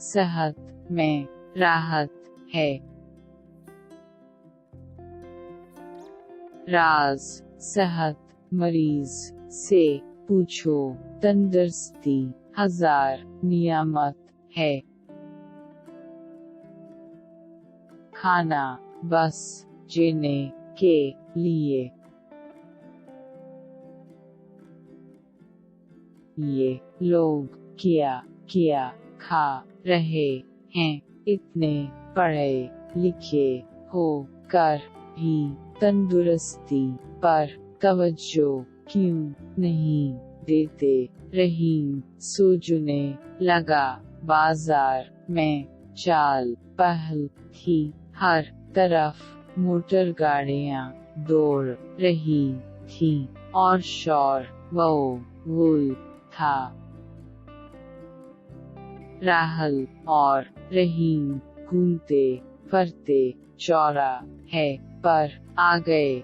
सेहत में राहत है। राज सेहत मरीज से पूछो, तंदुरुस्ती 1000 नियामत है। खाना बस जीने के लिए। ये लोग क्या खा रहे हैं, इतने पढ़े लिखे हो कर भी तंदुरुस्ती पर तवज्जो क्यों नहीं देते। रहीम सोचने लगा, बाजार में चाल पहल थी, हर तरफ मोटर गाड़ियां दौड़ रही थी और शोर गुल था। राहल और रहीम घूमते फिरते चौराहे पर आ गए।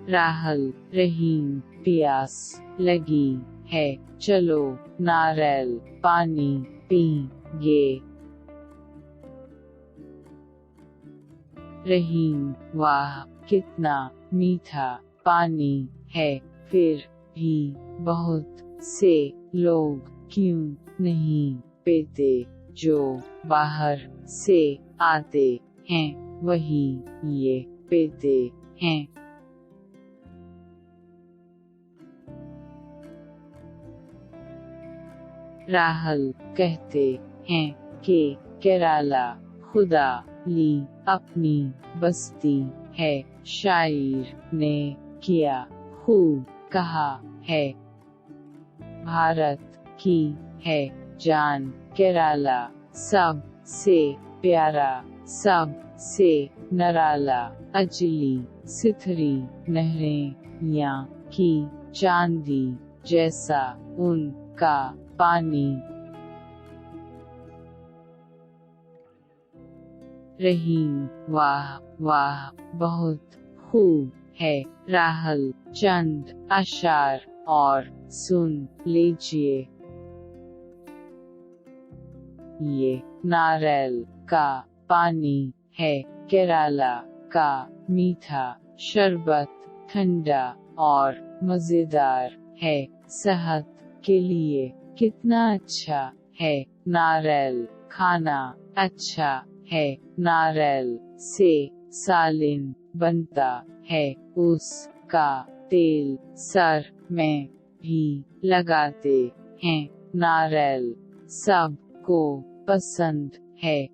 राहल, रहीम, प्यास लगी है, चलो नारियल पानी पीएंगे। रहीम, वाह कितना मीठा पानी है, फिर भी बहुत से लोग क्यों नहीं पीते, जो बाहर से आते हैं वही ये पीते हैं। राहल कहते हैं कि केरला खुदा ली अपनी बस्ती है, शायर ने क्या खूब कहा है। भारत की है जान केरला, सब से प्यारा, सब से नराला, अजली सिथरी नहरें यहाँ की चांदी जैसा उनका पानी। रहीम, वाह वाह बहुत खूब है। राहल, चंद अशार और सुन लीजिए। ये नारियल का पानी है, केरला का मीठा शरबत ठंडा और मजेदार है, सेहत के लिए कितना अच्छा है। नारियल खाना अच्छा है, नारियल से सालिन बनता है, उसका तेल सर में भी लगाते हैं। नारियल सबको पसंद है,